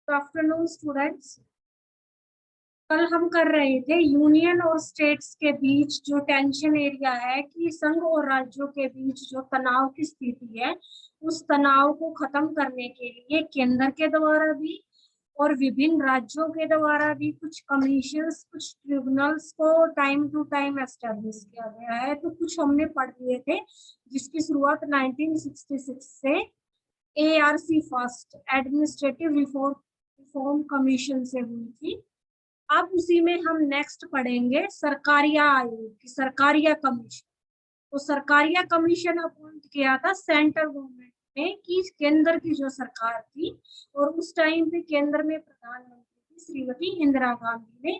Good afternoon students. कल हम कर रहे थे यूनियन और स्टेट्स के बीच जो टेंशन एरिया है कि संघ और राज्यों के बीच जो तनाव की स्थिति है, उस तनाव को खत्म करने के लिए केंद्र के द्वारा भी और विभिन्न राज्यों के द्वारा भी कुछ कमीशंस, कुछ ट्रिब्यूनल्स को टाइम टू टाइम एस्टेब्लिश किया गया है। तो कुछ हमने पढ़ लिए थे, जिसकी शुरुआत 1966 से ARC first administrative reform commission से हुई थी। अब उसी में हम नेक्स्ट पढ़ेंगे सरकारिया आयोग की, सरकारिया कमीशन। तो सरकारिया कमीशन अपॉइंट किया था सेंट्रल गवर्नमेंट ने कि केंद्र की जो सरकार थी, और उस टाइम पे केंद्र में प्रधानमंत्री थी श्रीमती इंदिरा गांधी ने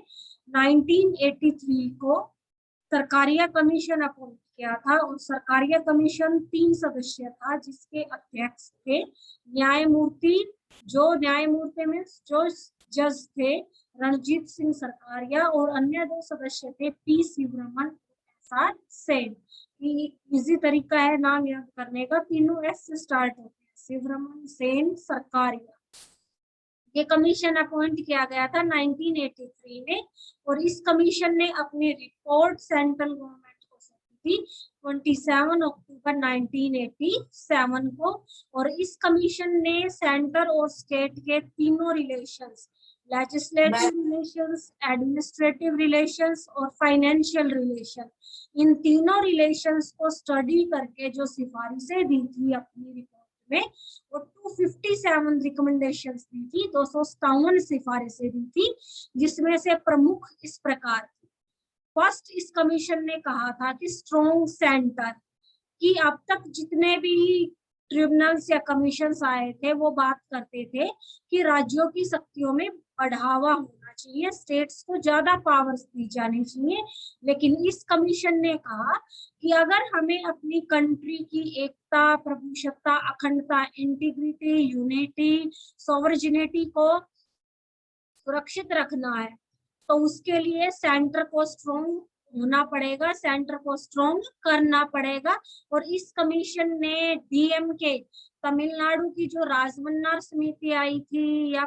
1983 को सरकारिया कमीशन अपॉइंट किया था। और सरकारिया कमीशन 3 सदस्य था, जिसके अध्यक्ष थे न्यायमूर्ति, जो न्यायमूर्ति में जो जज थे रणजीत सिंह सरकारिया, और अन्य 2 सदस्य थे P Sivaraman, SR Sen. Easy तरीका है नाम याद करने का, तीनों एस से स्टार्ट होते हैं, शिवरमन, सेन, सरकारिया। ये कमीशन अपॉइंट किया गया था 1983 में, और इस कमीशन ने अपनी रिपोर्ट सेंट्रल गवर्नमेंट को सौंपी थी 27 अक्टूबर 1987 को। और इस कमीशन ने सेंटर और स्टेट के तीनों relations, legislative relations, administrative relations और फाइनेंशियल रिलेशन, इन तीनों रिलेशंस को स्टडी करके जो सिफारिशें दी थी अपनी रिपोर्ट में, वो 257 रिकमेंडेशंस दी थी, 257 सिफारिशें दी थी, जिसमें से प्रमुख इस प्रकार थी। फर्स्ट, इस कमीशन ने कहा था कि स्ट्रॉन्ग सेंटर, कि अब तक जितने भी ट्रिब्यूनल्स या कमीशंस आए थे वो बात करते थे कि राज्यों की शक्तियों में बढ़ावा होना चाहिए, स्टेट्स को ज्यादा पावर्स दी जानी चाहिए। लेकिन इस कमीशन ने कहा कि अगर हमें अपनी कंट्री की एकता, प्रभुसत्ता, अखंडता, इंटीग्रिटी, यूनिटी, सॉवरेनिटी को सुरक्षित रखना है, तो उसके लिए सेंटर को स्ट्रॉन्ग होना पड़ेगा, सेंटर को स्ट्रॉन्ग करना पड़ेगा। और इस कमीशन ने DMK तमिलनाडु की जो राजमन्नार समिति आई थी, या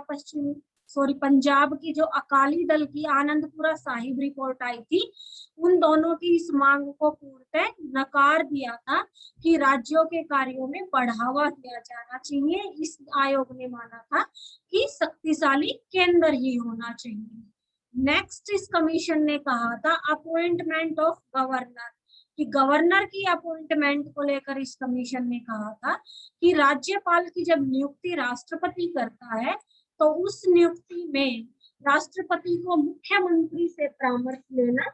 पंजाब की जो अकाली दल की आनंदपुरा साहिब रिपोर्ट आई थी, उन दोनों की इस मांग को पूर्णतः नकार दिया था कि राज्यों के कार्यों में बढ़ावा दिया जाना चाहिए। इस आयोग ने माना था कि शक्तिशाली केंद्र ही होना चाहिए। नेक्स्ट, इस कमीशन ने कहा था अपॉइंटमेंट ऑफ गवर्नर, कि गवर्नर की अपॉइंटमेंट को लेकर इस कमीशन ने कहा था कि राज्यपाल की जब नियुक्ति राष्ट्रपति करता है, तो उस नियुक्ति में राष्ट्रपति को मुख्यमंत्री से परामर्श लेना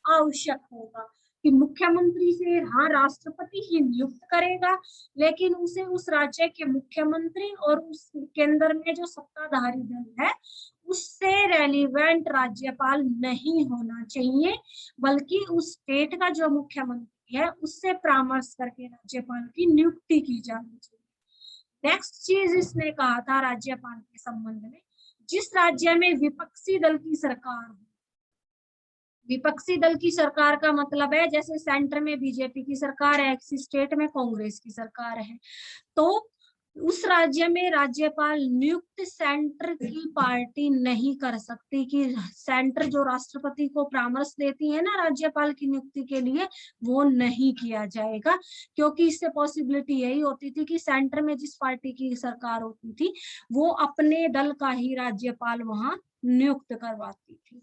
आवश्यक होगा, कि मुख्यमंत्री से हाँ राष्ट्रपति ही नियुक्त करेगा, लेकिन उसे उस राज्य के मुख्यमंत्री और उस केंद्र में जो सत्ताधारी दल है उससे रेलिवेंट राज्यपाल नहीं होना चाहिए, बल्कि उस स्टेट का जो मुख्यमंत्री है उससे परामर्श करके राज्यपाल की नियुक्ति की जानी चाहिए। नेक्स्ट चीज इसने कहा था राज्यपाल के संबंध में, जिस राज्य में विपक्षी दल की सरकार हो, विपक्षी दल की सरकार का मतलब है जैसे सेंटर में बीजेपी की सरकार है, किसी स्टेट में कांग्रेस की सरकार है, तो उस राज्य में राज्यपाल नियुक्त सेंटर की पार्टी नहीं कर सकती, कि सेंटर जो राष्ट्रपति को परामर्श देती है ना राज्यपाल की नियुक्ति के लिए, वो नहीं किया जाएगा। क्योंकि इससे पॉसिबिलिटी यही होती थी कि सेंटर में जिस पार्टी की सरकार होती थी वो अपने दल का ही राज्यपाल वहां नियुक्त करवाती थी।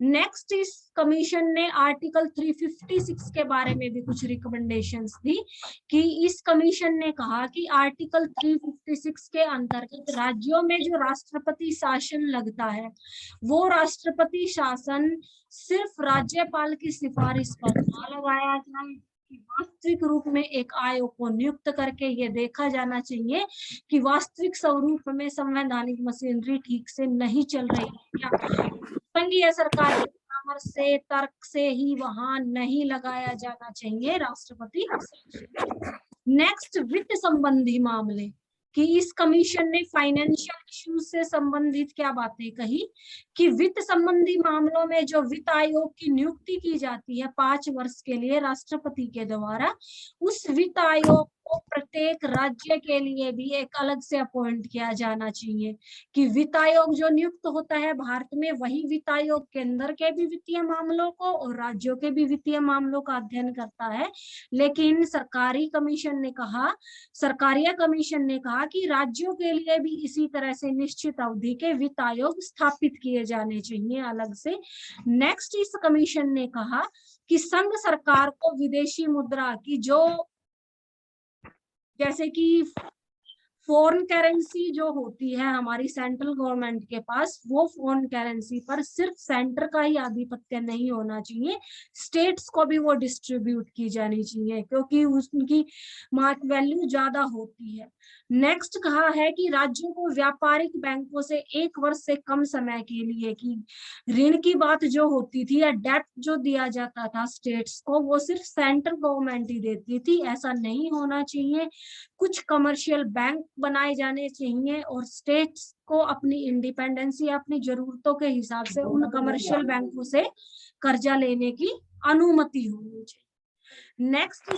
नेक्स्ट, इस कमीशन ने आर्टिकल 356 के बारे में भी कुछ रिकमेंडेशंस दी, कि इस कमीशन ने कहा कि आर्टिकल 356 के अंतर्गत राज्यों में जो राष्ट्रपति शासन लगता है, वो राष्ट्रपति शासन सिर्फ राज्यपाल की सिफारिश पर न लगाया जाए, वास्तविक रूप में एक आयोग को नियुक्त करके ये देखा जाना चाहिए कि वास्तविक स्वरूप में संवैधानिक मशीनरी ठीक से नहीं चल रही है क्या, संघीय सरकार के परामर्श से, तर्क से ही वहां नहीं लगाया जाना चाहिए राष्ट्रपति। नेक्स्ट, वित्त संबंधी मामले, कि इस कमीशन ने फाइनेंशियल इश्यूज से संबंधित क्या बातें कही, कि वित्त संबंधी मामलों में जो वित्त आयोग की नियुक्ति की जाती है 5 वर्ष के लिए राष्ट्रपति के द्वारा, उस वित्त आयोग को प्रत्येक राज्य के लिए भी एक अलग से अपॉइंट किया जाना चाहिए कि वित्त आयोग जो नियुक्त होता है भारत में, वही वित्त आयोग केंद्र के भी वित्तीय मामलों को और राज्यों के भी वित्तीय मामलों का अध्ययन करता है। लेकिन सरकारिया कमीशन ने कहा कि राज्यों के लिए भी इसी तरह से निश्चित अवधि के वित्त आयोग स्थापित किए जाने चाहिए अलग से। नेक्स्ट, इस कमीशन ने कहा कि संघ सरकार को विदेशी मुद्रा की जो, जैसे कि फॉरेन करेंसी जो होती है हमारी सेंट्रल गवर्नमेंट के पास, वो फॉरेन करेंसी पर सिर्फ सेंटर का ही आधिपत्य नहीं होना चाहिए, स्टेट्स को भी वो डिस्ट्रीब्यूट की जानी चाहिए क्योंकि उनकी मार्केट वैल्यू ज्यादा होती है। नेक्स्ट कहा है कि राज्यों को व्यापारिक बैंकों से 1 वर्ष से कम समय के लिए की ऋण की बात जो होती थी या डेट जो दिया जाता था स्टेट्स को, वो सिर्फ सेंट्रल गवर्नमेंट ही देती थी, ऐसा नहीं होना चाहिए। कुछ कमर्शियल बैंक बनाए जाने चाहिए और स्टेट्स को अपनी इंडिपेंडेंसी, अपनी जरूरतों के हिसाब से उन कमर्शियल बैंकों से कर्जा लेने की अनुमति होनी चाहिए। नेक्स्ट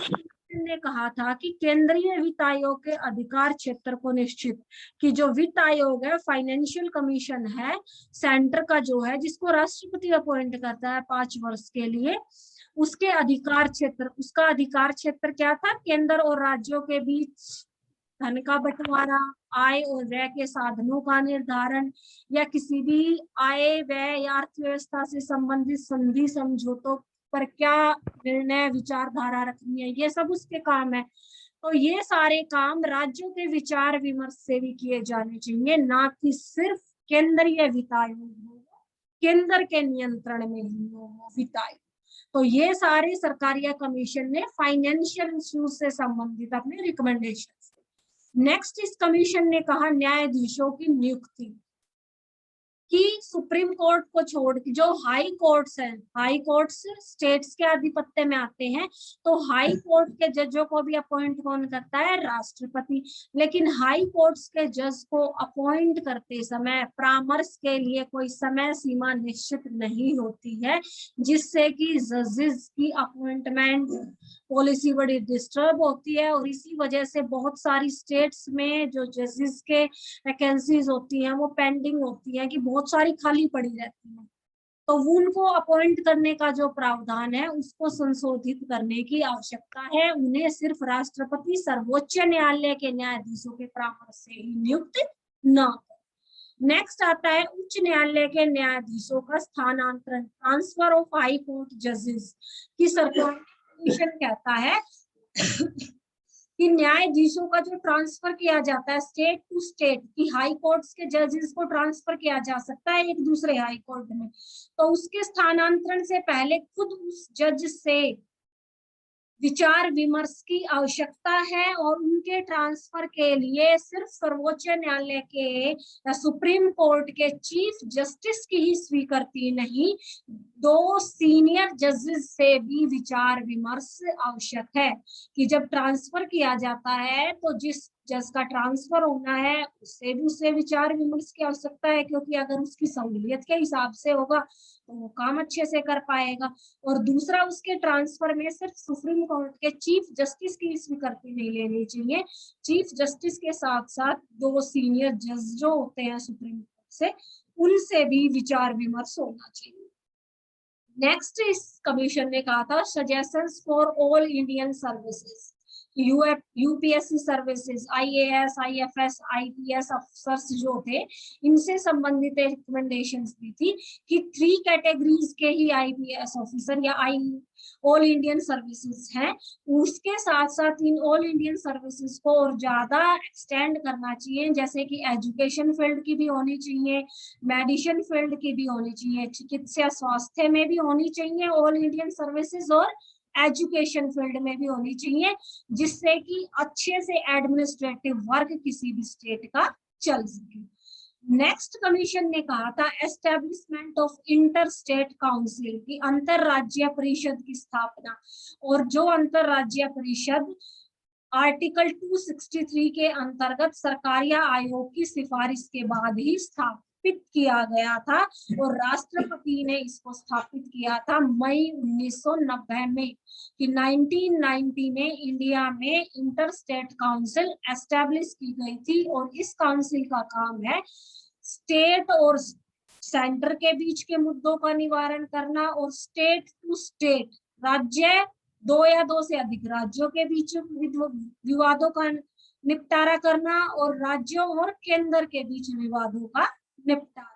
ने कहा था कि केंद्रीय वित्त आयोग के अधिकार क्षेत्र को निश्चित, कि जो वित्त आयोग है, फाइनेंशियल कमीशन है सेंटर का जो है, जिसको राष्ट्रपति अपॉइंट करता है 5 वर्ष के लिए, उसका अधिकार क्षेत्र क्या था? केंद्र और राज्यों के बीच धन का बंटवारा, आय और व्यय के साधनों का निर्धारण, या किसी भी आय व्यय या अर्थव्यवस्था से संबंधित संधि समझौतों पर क्या निर्णय विचारधारा रखनी है, ये सब उसके काम है। तो ये सारे काम राज्यों के विचार विमर्श से भी किए जाने चाहिए, ना कि सिर्फ केंद्रीय वित्त आयोग होगा, केंद्र के नियंत्रण में ही होगा वित्त आयोग। तो ये सारे सरकारिया कमीशन ने फाइनेंशियल इश्यूज से संबंधित अपने रिकमेंडेशन। नेक्स्ट, इस कमीशन ने कहा न्यायाधीशों की नियुक्ति, कि सुप्रीम कोर्ट को छोड़ के जो हाई कोर्ट्स हैं, हाई कोर्ट्स स्टेट्स के आधिपत्य में आते हैं, तो हाई कोर्ट के जजों को भी अपॉइंट कौन करता है? राष्ट्रपति। लेकिन हाई कोर्ट्स के जज को अपॉइंट करते समय परामर्श के लिए कोई समय सीमा निश्चित नहीं होती है, जिससे कि जजेस की अपॉइंटमेंट पॉलिसी बड़ी डिस्टर्ब होती है और इसी वजह से बहुत सारी स्टेट्स में जो जजेस के वैकेंसीज होती हैं वो पेंडिंग होती है, कि बहुत सारी खाली पड़ी रहती है। तो उनको अपॉइंट करने का जो प्रावधान है उसको संशोधित करने की आवश्यकता है। उन्हें सिर्फ राष्ट्रपति सर्वोच्च न्यायालय के न्यायाधीशों के परामर्श से ही नियुक्त न। नेक्स्ट आता है उच्च न्यायालय के न्यायाधीशों का स्थानांतरण, ट्रांसफर ऑफ हाई कोर्ट जजेस की सरकार कमीशन कहता है कि न्यायाधीशों का जो ट्रांसफर किया जाता है स्टेट टू स्टेट, की हाई कोर्ट्स के जजेस को ट्रांसफर किया जा सकता है एक दूसरे हाई कोर्ट में, तो उसके स्थानांतरण से पहले खुद उस जज से विचार विमर्श की आवश्यकता है और उनके ट्रांसफर के लिए सिर्फ सर्वोच्च न्यायालय के या सुप्रीम कोर्ट के चीफ जस्टिस की ही स्वीकृति नहीं, 2 सीनियर जजेस से भी विचार विमर्श आवश्यक है। कि जब ट्रांसफर किया जाता है तो जिस जज का ट्रांसफर होना है उससे विचार विमर्श की आवश्यकता है, क्योंकि अगर उसकी सहूलियत के हिसाब से होगा तो वो काम अच्छे से कर पाएगा। और दूसरा, उसके ट्रांसफर में सिर्फ सुप्रीम कोर्ट के चीफ जस्टिस की स्वीकृति नहीं लेनी चाहिए, चीफ जस्टिस के साथ साथ 2 सीनियर जज जो होते हैं सुप्रीम कोर्ट से, उनसे भी विचार विमर्श होना चाहिए। नेक्स्ट, इस कमीशन ने कहा था suggestions for all Indian services, UPSC services, IAS, IFS, IPS officers जो थे, इनसे संबंधित रिकमेंडेशंस दी थी कि 3 कैटेगरीज के ही आईपीएस ऑफिसर या ऑल इंडियन सर्विसेज हैं। उसके साथ साथ इन ऑल इंडियन सर्विसेज को और ज्यादा एक्सटेंड करना चाहिए, जैसे कि एजुकेशन फील्ड की भी होनी चाहिए, मेडिसिन फील्ड की भी होनी चाहिए, चिकित्सा स्वास्थ्य में भी होनी चाहिए ऑल इंडियन सर्विसेज, और एजुकेशन फील्ड में भी होनी चाहिए, जिससे कि अच्छे से एडमिनिस्ट्रेटिव वर्क किसी भी स्टेट का चल सके। नेक्स्ट, कमीशन ने कहा था establishment of inter state council, की अंतरराज्यीय परिषद की स्थापना, और जो अंतरराज्यीय परिषद आर्टिकल 263 के अंतर्गत सरकारिया आयोग की सिफारिश के बाद ही स्थापित स्थापित किया गया था और राष्ट्रपति ने इसको स्थापित किया था मई 1990 में, कि 1990 में इंडिया में इंटर स्टेट काउंसिल एस्टेब्लिश की गई थी। और इस काउंसिल का काम है स्टेट और सेंटर के बीच के मुद्दों का निवारण करना और स्टेट टू स्टेट, राज्य दो या दो से अधिक राज्यों के बीच विवादों का निपटारा करना और राज्यों और केंद्र के बीच विवादों का निपटारा।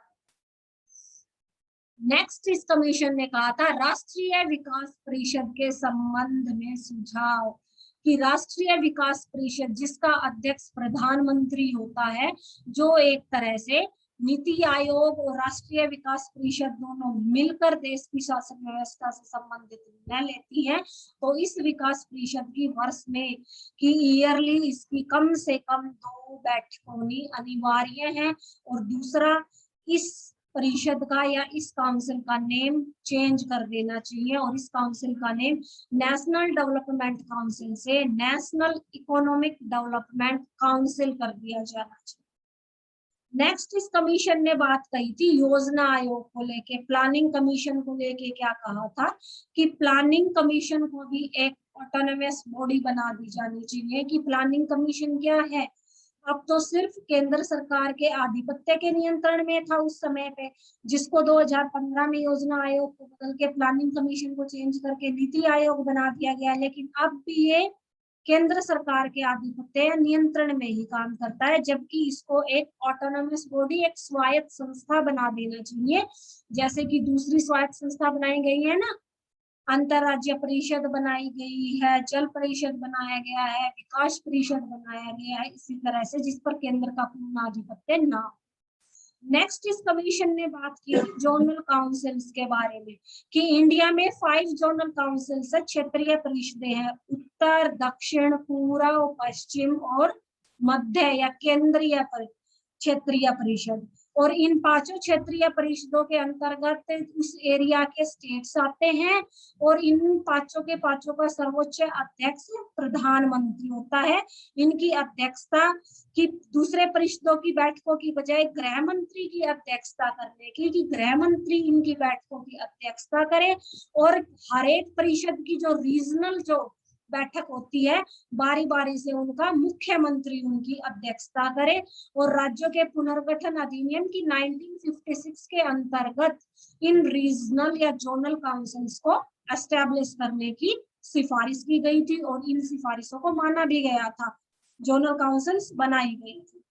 नेक्स्ट इस कमीशन ने कहा था राष्ट्रीय विकास परिषद के संबंध में सुझाव, कि राष्ट्रीय विकास परिषद जिसका अध्यक्ष प्रधानमंत्री होता है, जो एक तरह से नीति आयोग और राष्ट्रीय विकास परिषद दोनों मिलकर देश की शासन व्यवस्था से संबंधित निर्णय लेती है, तो इस विकास परिषद की वर्ष में की ईयरली इसकी कम से कम 2 बैठक होनी अनिवार्य है। और दूसरा, इस परिषद का या इस काउंसिल का नेम चेंज कर देना चाहिए और इस काउंसिल का नेम नेशनल डेवलपमेंट काउंसिल से नेशनल इकोनॉमिक डेवलपमेंट काउंसिल कर दिया जाना चाहिए। नेक्स्ट इस कमीशन ने बात कही थी योजना आयोग को लेके, प्लानिंग कमीशन को लेके क्या कहा था कि प्लानिंग कमीशन को भी एक ऑटोनोमस बॉडी बना दी जानी चाहिए। कि प्लानिंग कमीशन क्या है, अब तो सिर्फ केंद्र सरकार के आधिपत्य के नियंत्रण में था उस समय पे, जिसको 2015 में योजना आयोग को बदल के प्लानिंग कमीशन को चेंज करके नीति आयोग बना दिया गया। लेकिन अब भी ये केंद्र सरकार के आधिपत्य या नियंत्रण में ही काम करता है, जबकि इसको एक ऑटोनोमस बॉडी, एक स्वायत्त संस्था बना देना चाहिए, जैसे कि दूसरी स्वायत्त संस्था बनाई गई है ना, अंतरराज्य परिषद बनाई गई है, जल परिषद बनाया गया है, विकास परिषद बनाया गया है, इसी तरह से जिस पर केंद्र का पूर्ण आधिपत्य ना हो। नेक्स्ट इस कमीशन ने बात की जोनल काउंसिल्स के बारे में, कि इंडिया में 5 जोनल काउंसिल्स है, क्षेत्रीय परिषदें हैं, उत्तर, दक्षिण, पूर्व, पश्चिम और मध्य या केंद्रीय क्षेत्रीय परिषद। और इन 5 क्षेत्रीय परिषदों के अंतर्गत उस एरिया के स्टेट्स आते हैं और इन 5 के 5 का सर्वोच्च अध्यक्ष प्रधानमंत्री होता है। इनकी अध्यक्षता की दूसरे परिषदों की बैठकों की बजाय गृह मंत्री की अध्यक्षता करने की, कि गृह मंत्री इनकी बैठकों की अध्यक्षता करे और हर एक परिषद की जो रीजनल जो बैठक होती है बारी बारी से उनका मुख्यमंत्री उनकी अध्यक्षता करे। और राज्यों के पुनर्गठन अधिनियम की 1956 के अंतर्गत इन रीजनल या जोनल काउंसिल्स को एस्टेब्लिश करने की सिफारिश की गई थी और इन सिफारिशों को माना भी गया था, जोनल काउंसिल्स बनाई गई थी।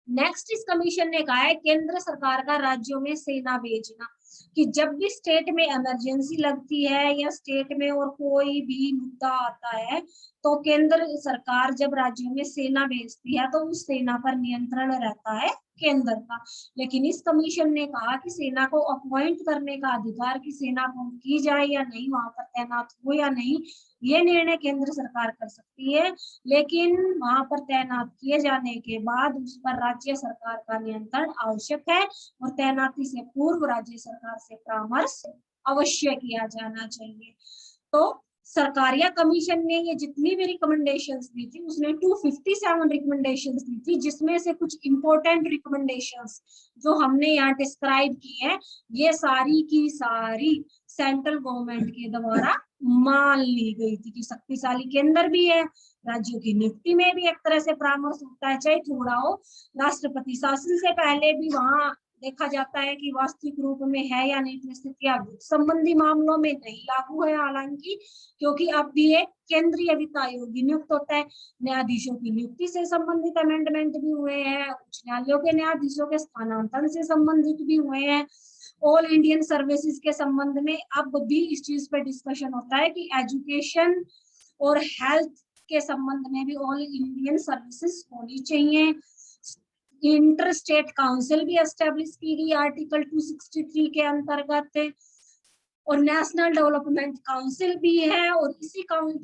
नेक्स्ट इस कमीशन ने कहा है केंद्र सरकार का राज्यों में सेना भेजना, कि जब भी स्टेट में इमरजेंसी लगती है या स्टेट में और कोई भी मुद्दा आता है तो केंद्र सरकार जब राज्यों में सेना भेजती है तो उस सेना पर नियंत्रण रहता है केंद्र का। लेकिन इस कमीशन ने कहा कि सेना को अपॉइंट करने का अधिकार, कि सेना अपॉइंट की जाए या नहीं, वहां पर तैनात हो या नहीं, ये निर्णय केंद्र सरकार कर सकती है। लेकिन वहां पर तैनात किए जाने के बाद उस पर राज्य सरकार का नियंत्रण आवश्यक है और तैनाती से पूर्व राज्य सरकार से परामर्श अवश्य किया जाना चाहिए। तो सरकारिया कमीशन ने ये जितनी भी रिकमेंडेशंस दी थी उसने 257 रिकमेंडेशंस दी थी, जिसमें से कुछ इंपॉर्टेंट रिकमेंडेशंस जो हमने यहाँ डिस्क्राइब की है ये सारी की सारी सेंट्रल गवर्नमेंट के द्वारा मान ली गई थी, कि शक्तिशाली केंद्र भी है, राज्यों की नियुक्ति में भी एक तरह से परामर्श होता है, चाहे थोड़ा हो, राष्ट्रपति शासन से पहले भी वहां देखा जाता है कि वास्तविक रूप में है या नहीं परिस्थितियां संबंधी मामलों में नहीं लागू है हालांकि, क्योंकि अब भी एक केंद्रीय वित्त आयोग नियुक्त होता है। न्यायाधीशों की नियुक्ति से संबंधित अमेंडमेंट भी हुए हैं, उच्च न्यायालयों के न्यायाधीशों के स्थानांतरण से संबंधित भी हुए हैं। ऑल इंडियन सर्विसेज के संबंध में अब भी इस चीज पे डिस्कशन होता है कि एजुकेशन और हेल्थ के संबंध में भी ऑल इंडियन सर्विसेज होनी चाहिए। इंटर स्टेट काउंसिल भी एस्टेब्लिश की गई आर्टिकल 263 के अंतर्गत और नेशनल डेवलपमेंट काउंसिल भी है और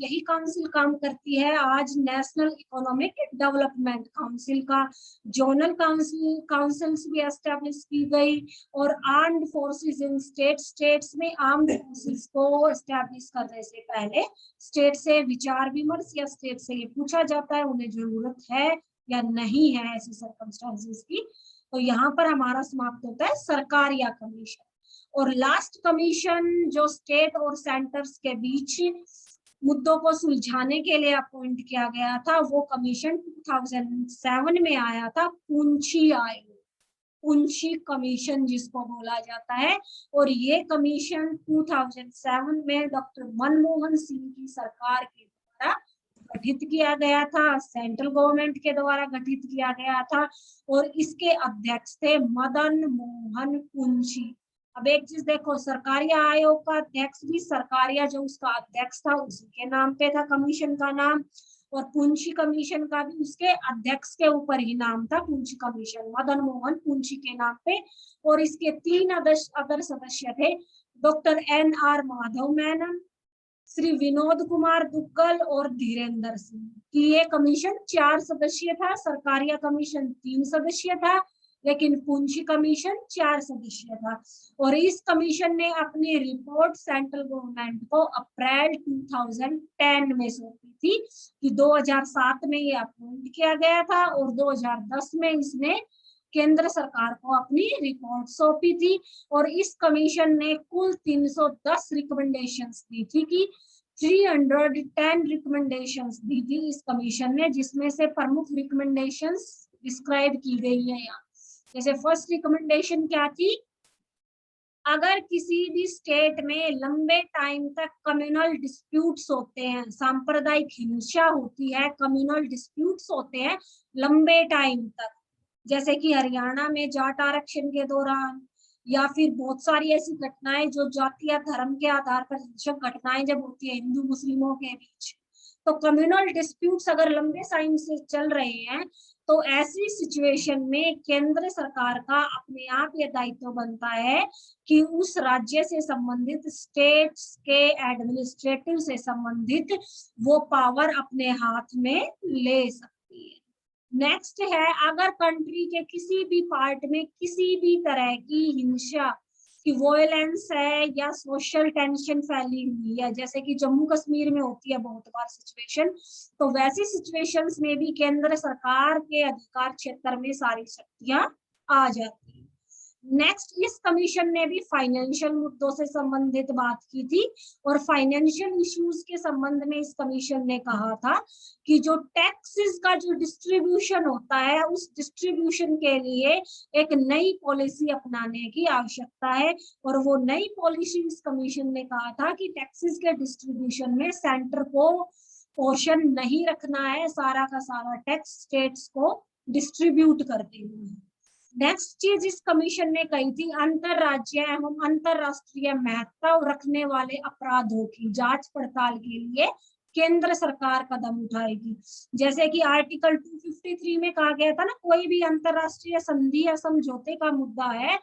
यही काउंसिल काम करती है आज नेशनल इकोनॉमिक डेवलपमेंट काउंसिल का। जोनल काउंसिल्स भी एस्टेब्लिश की गई और आर्म्ड फोर्सेस इन स्टेट्स में आर्म्ड फोर्सेस को एस्टेब्लिश करने से पहले स्टेट से विचार विमर्श या स्टेट से ये पूछा जाता है उन्हें जरूरत है या नहीं है ऐसी सर्कमस्टांसेस की, तो यहाँ पर हमारा समाप्त होता है सरकारिया कमीशन। और लास्ट कमीशन जो स्टेट और सेंटर्स के बीच मुद्दों को सुलझाने के लिए अपॉइंट किया गया था, वो कमीशन 2007 में आया था, पुंछी आयोग, पुंछी कमीशन जिसको बोला जाता है। और ये कमीशन 2007 में डॉक्टर मनमोहन सिंह की सरकार के द्वारा गठित किया गया था, सेंट्रल गवर्नमेंट के द्वारा गठित किया गया था, और इसके अध्यक्ष थे मदन मोहन पुंछी। अब एक चीज देखो, सरकारिया आयोग का अध्यक्ष भी सरकारिया जो उसका अध्यक्ष था उसी के नाम पे था कमीशन का नाम, और पुंछी कमीशन का भी उसके अध्यक्ष के ऊपर ही नाम था, पुंछी कमीशन, मदन मोहन पुंछी के नाम पे। और इसके 3 अदर सदस्य थे, डॉक्टर NR माधव मेनन, श्री विनोद कुमार दुग्गल और धीरेन्द्र सिंह की ये कमीशन 4 सदस्यीय था। सरकारिया कमीशन 3 सदस्यीय था, लेकिन पुंछी कमीशन 4 सदस्यीय था। और इस कमीशन ने अपनी रिपोर्ट सेंट्रल गवर्नमेंट को अप्रैल 2010 में सौंपी थी, कि 2007 में ये अपॉइंट किया गया था और 2010 में इसने केंद्र सरकार को अपनी रिपोर्ट सौंपी थी। और इस कमीशन ने कुल 310 रिकमेंडेशंस दी थी, कि 310 रिकमेंडेशंस दी थी इस कमीशन ने, जिसमें से प्रमुख रिकमेंडेशंस डिस्क्राइब की गई है यहाँ। जैसे फर्स्ट रिकमेंडेशन क्या थी, अगर किसी भी स्टेट में लंबे टाइम तक कम्युनल डिस्प्यूट्स होते हैं, सांप्रदायिक हिंसा होती है, कम्युनल डिस्प्यूट्स होते हैं लंबे टाइम तक, जैसे कि हरियाणा में जाट आरक्षण के दौरान, या फिर बहुत सारी ऐसी घटनाएं जो जाति या धर्म के आधार पर हिंसक घटनाएं जब होती है हिंदू मुस्लिमों के बीच, तो कम्युनल डिस्प्यूट्स अगर लंबे टाइम से चल रहे हैं, तो ऐसी सिचुएशन में केंद्र सरकार का अपने आप ये दायित्व बनता है कि उस राज्य से संबंधित, स्टेट्स के एडमिनिस्ट्रेटिव से संबंधित वो पावर अपने हाथ में ले सकती है। नेक्स्ट है, अगर कंट्री के किसी भी पार्ट में किसी भी तरह की हिंसा की वॉयलेंस है या सोशल टेंशन फैली हुई है, जैसे कि जम्मू कश्मीर में होती है बहुत बार सिचुएशन, तो वैसी सिचुएशंस में भी केंद्र सरकार के अधिकार क्षेत्र में सारी शक्तियां आ जाती है। नेक्स्ट, इस कमीशन ने भी फाइनेंशियल मुद्दों से संबंधित बात की थी, और फाइनेंशियल इश्यूज के संबंध में इस कमीशन ने कहा था कि जो टैक्सेस का जो डिस्ट्रीब्यूशन होता है, उस डिस्ट्रीब्यूशन के लिए एक नई पॉलिसी अपनाने की आवश्यकता है। और वो नई पॉलिसी इस कमीशन ने कहा था कि टैक्सेस के डिस्ट्रीब्यूशन में सेंटर को पोर्शन नहीं रखना है, सारा का सारा टैक्स स्टेट्स को डिस्ट्रीब्यूट करते हुए। नेक्स्ट चीज इस कमीशन ने कही थी, अंतरराज्यीय एवं अंतरराष्ट्रीय महत्व रखने वाले अपराधों की जांच पड़ताल के लिए केंद्र सरकार कदम उठाएगी। जैसे कि आर्टिकल 253 में कहा गया था ना, कोई भी अंतरराष्ट्रीय संधि या समझौते का मुद्दा है,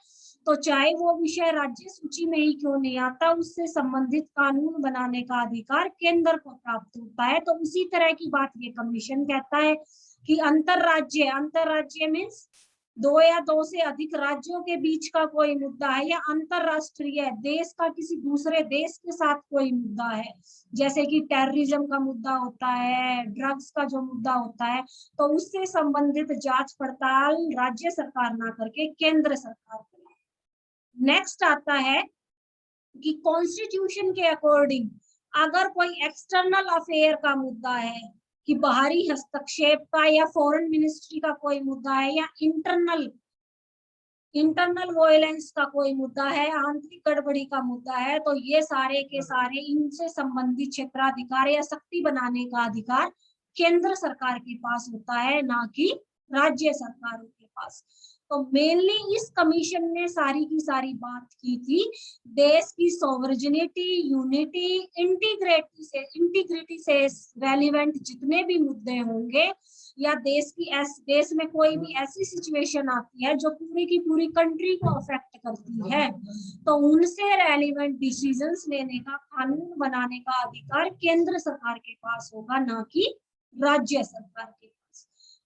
तो चाहे वो विषय राज्य सूची में ही क्यों नहीं आता, उससे संबंधित कानून बनाने का अधिकार केंद्र को प्राप्त होता है। तो उसी तरह की बात ये कमीशन कहता है कि अंतरराज्य मीन्स 2 या 2 से अधिक राज्यों के बीच का कोई मुद्दा है, या अंतरराष्ट्रीय देश का किसी दूसरे देश के साथ कोई मुद्दा है, जैसे कि टेररिज्म का मुद्दा होता है, ड्रग्स का जो मुद्दा होता है, तो उससे संबंधित जांच पड़ताल राज्य सरकार ना करके केंद्र सरकार करे। नेक्स्ट आता है कि कॉन्स्टिट्यूशन के अकॉर्डिंग अगर कोई एक्सटर्नल अफेयर का मुद्दा है, कि बाहरी हस्तक्षेप का या फॉरेन मिनिस्ट्री का कोई मुद्दा है, या इंटरनल वॉयलेंस का कोई मुद्दा है, आंतरिक गड़बड़ी का मुद्दा है, तो ये सारे के सारे इनसे संबंधित क्षेत्राधिकार या शक्ति बनाने का अधिकार केंद्र सरकार के पास होता है, ना कि राज्य सरकारों के पास। तो मेनली इस कमीशन ने सारी की सारी बात की थी देश की सॉवरेनिटी, यूनिटी, इंटीग्रिटी से रेलिवेंट जितने भी मुद्दे होंगे, या देश में कोई भी ऐसी सिचुएशन आती है जो पूरी की पूरी कंट्री को अफेक्ट करती है, तो उनसे रेलिवेंट डिसीजंस लेने का, कानून बनाने का अधिकार केंद्र सरकार के पास होगा, ना कि राज्य सरकार के पास।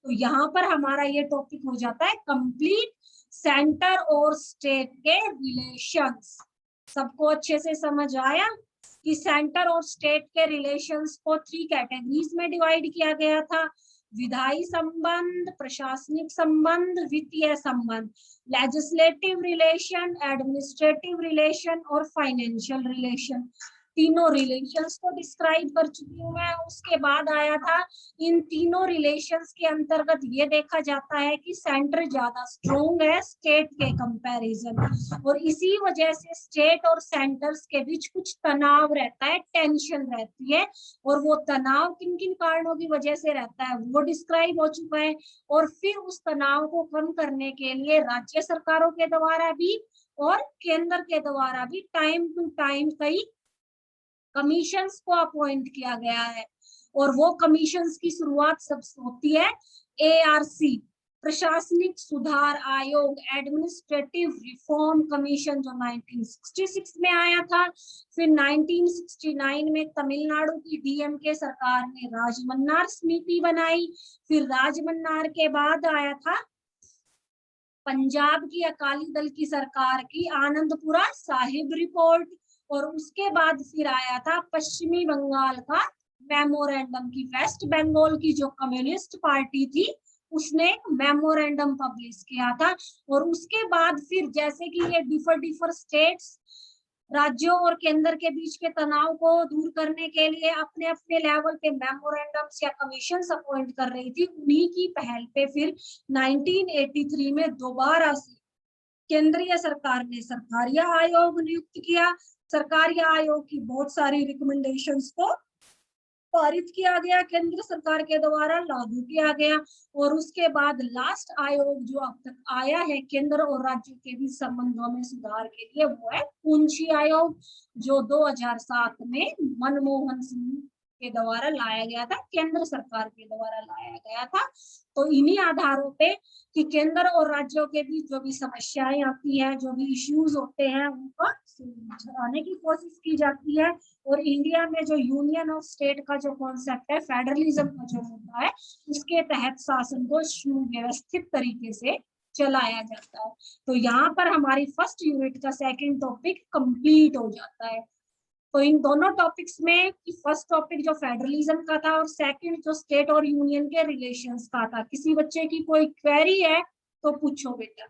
तो यहाँ पर हमारा ये टॉपिक हो जाता है कंप्लीट, सेंटर और स्टेट के रिलेशंस। सबको अच्छे से समझ आया कि सेंटर और स्टेट के रिलेशंस को 3 कैटेगरीज में डिवाइड किया गया था। विधायी संबंध, प्रशासनिक संबंध, वित्तीय संबंध, लेजिस्लेटिव रिलेशन, एडमिनिस्ट्रेटिव रिलेशन और फाइनेंशियल रिलेशन। तीनों रिलेशंस को डिस्क्राइब कर चुकी हूँ मैं। उसके बाद आया था इन तीनों रिलेशंस के अंतर्गत ये देखा जाता है कि सेंटर ज्यादा स्ट्रोंग है स्टेट के कंपैरिजन, और इसी वजह से स्टेट और सेंटर्स के बीच कुछ तनाव रहता है, टेंशन रहती है, और वो तनाव किन किन कारणों की वजह से रहता है वो डिस्क्राइब हो चुका है। और फिर उस तनाव को कम करने के लिए राज्य सरकारों के द्वारा भी और केंद्र के द्वारा भी टाइम टू टाइम कई कमीशंस को अपॉइंट किया गया है। और वो कमीशंस की शुरुआत सब होती है एआरसी, प्रशासनिक सुधार आयोग, एडमिनिस्ट्रेटिव रिफॉर्म कमीशन, जो 1966 में आया था। फिर 1969 में तमिलनाडु की डीएमके सरकार ने राजमन्नार समिति बनाई। फिर राजमन्नार के बाद आया था पंजाब की अकाली दल की सरकार की आनंदपुरा साहिब रिपोर्ट, और उसके बाद फिर आया था पश्चिमी बंगाल का मेमोरेंडम की वेस्ट बंगाल की जो कम्युनिस्ट पार्टी थी उसने मेमोरेंडम पब्लिश किया था। और उसके बाद फिर जैसे कि ये डिफर स्टेट्स राज्यों और केंद्र के बीच के तनाव को दूर करने के लिए अपने अपने लेवल पे मेमोरेंडम्स या कमीशन अपॉइंट कर रही थी, उन्हीं की पहल पे फिर 1983 में दोबारा से केंद्रीय सरकार ने सरकारिय आयोग नियुक्त किया। सरकारिय आयोग की बहुत सारी रिकमेंडेशंस को पारित किया गया, केंद्र सरकार के द्वारा लागू किया गया। और उसके बाद लास्ट आयोग जो अब तक आया है केंद्र और राज्य के बीच संबंधों में सुधार के लिए, वो है पूंजी आयोग, जो 2007 में मनमोहन सिंह के द्वारा लाया गया था, केंद्र सरकार के द्वारा लाया गया था। तो इन्हीं आधारों पे कि केंद्र और राज्यों के बीच जो भी समस्याएं आती है, जो भी इश्यूज होते हैं, उनको सुलझाने की कोशिश की जाती है। और इंडिया में जो यूनियन ऑफ स्टेट का जो कॉन्सेप्ट है, फेडरलिज्म का जो मुद्दा है, उसके तहत शासन को सुव्यवस्थित तरीके से चलाया जाता है। तो यहाँ पर हमारी फर्स्ट यूनिट का सेकंड टॉपिक कंप्लीट हो जाता है। तो इन दोनों टॉपिक्स में फर्स्ट टॉपिक जो फेडरलिज्म का था और सेकंड जो स्टेट और यूनियन के रिलेशंस का था। किसी बच्चे की कोई क्वेरी है तो पूछो बेटा।